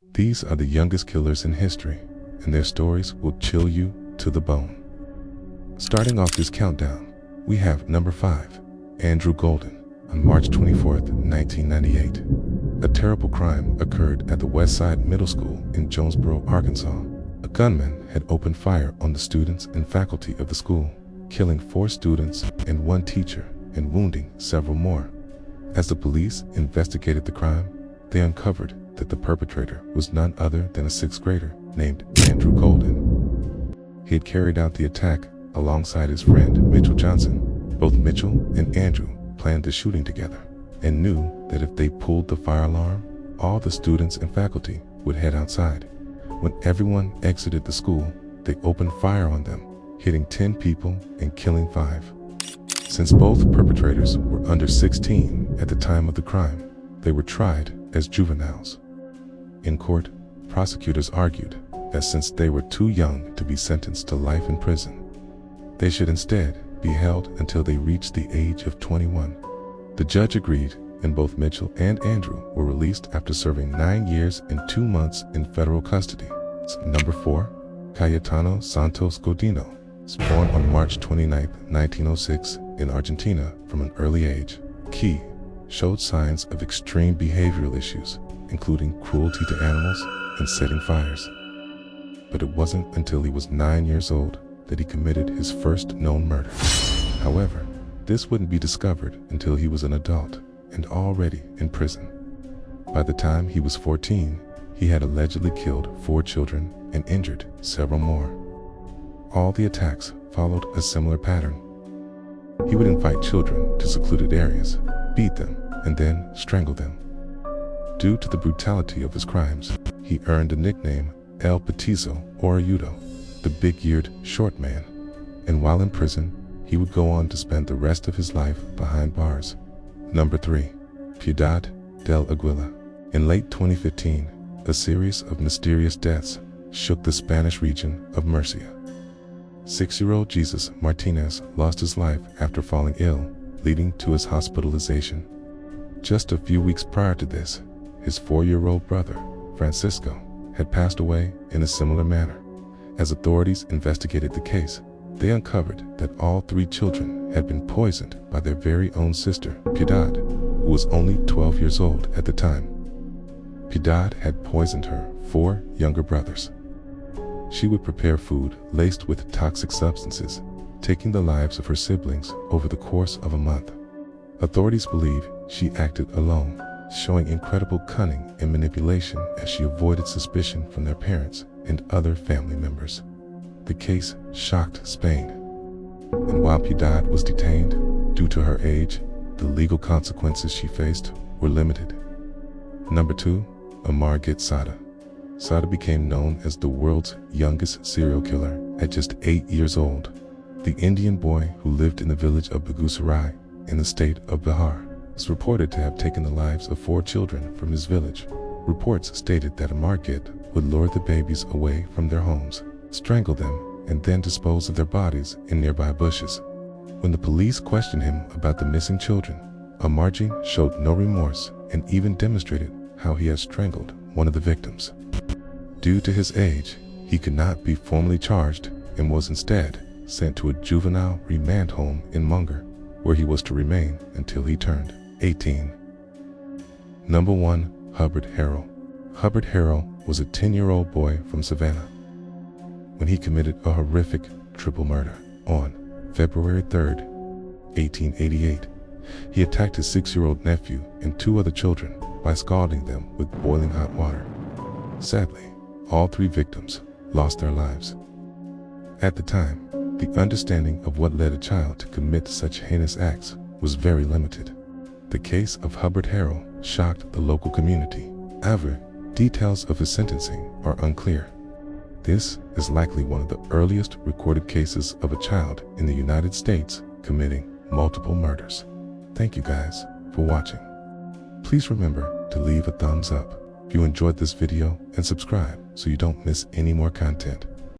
These are the youngest killers in history, and their stories will chill you to the bone. Starting off this countdown, we have number 5, Andrew Golden. On March 24th, 1998, a terrible crime occurred at the Westside Middle School in Jonesboro, Arkansas. A gunman had opened fire on the students and faculty of the school, killing 4 students and 1 teacher and wounding several more. As the police investigated the crime, they uncovered that the perpetrator was none other than a 6th grader named Andrew Golden. He had carried out the attack alongside his friend Mitchell Johnson. Both Mitchell and Andrew planned the shooting together and knew that if they pulled the fire alarm, all the students and faculty would head outside. When everyone exited the school, they opened fire on them, hitting 10 people and killing 5. Since both perpetrators were under 16 at the time of the crime, they were tried as juveniles. In court, prosecutors argued that since they were too young to be sentenced to life in prison, they should instead be held until they reached the age of 21. The judge agreed, and both Mitchell and Andrew were released after serving 9 years and 2 months in federal custody. Number 4, Cayetano Santos Godino was born on March 29, 1906 in Argentina. From an early age, he showed signs of extreme behavioral issues, including cruelty to animals and setting fires. But it wasn't until he was 9 years old that he committed his first known murder. However, this wouldn't be discovered until he was an adult and already in prison. By the time he was 14, he had allegedly killed 4 children and injured several more. All the attacks followed a similar pattern. He would invite children to secluded areas, beat them, and then strangle them. Due to the brutality of his crimes, he earned the nickname El Petiso Orejudo, the big-eared short man, and while in prison, he would go on to spend the rest of his life behind bars. Number 3, Piedad del Aguila. In late 2015, a series of mysterious deaths shook the Spanish region of Murcia. 6-year-old Jesus Martinez lost his life after falling ill, leading to his hospitalization. Just a few weeks prior to this, his 4-year-old brother, Francisco, had passed away in a similar manner. As authorities investigated the case, they uncovered that all 3 children had been poisoned by their very own sister, Piedad, who was only 12 years old at the time. Piedad had poisoned her 4 younger brothers. She would prepare food laced with toxic substances, taking the lives of her siblings over the course of a month. Authorities believe she acted alone, showing incredible cunning and manipulation as she avoided suspicion from their parents and other family members. The case shocked Spain, and while Piedad was detained, due to her age, the legal consequences she faced were limited. Number 2, Amar Sada. Sada became known as the world's youngest serial killer at just 8 years old. The Indian boy who lived in the village of Begusarai in the state of Bihar is reported to have taken the lives of 4 children from his village. Reports stated that Amar would lure the babies away from their homes, strangle them, and then dispose of their bodies in nearby bushes. When the police questioned him about the missing children, Amar showed no remorse and even demonstrated how he had strangled one of the victims. Due to his age, he could not be formally charged and was instead sent to a juvenile remand home in Munger, where he was to remain until he turned 18. Number 1, Hubbard Harrell. Hubbard Harrell was a 10-year-old boy from Savannah when he committed a horrific triple murder. On February 3, 1888, he attacked his 6-year-old nephew and 2 other children by scalding them with boiling hot water. Sadly, all 3 victims lost their lives. At the time, the understanding of what led a child to commit such heinous acts was very limited. The case of Hubbard Harrell shocked the local community. However, details of his sentencing are unclear. This is likely one of the earliest recorded cases of a child in the United States committing multiple murders. Thank you guys for watching. Please remember to leave a thumbs up if you enjoyed this video and subscribe so you don't miss any more content.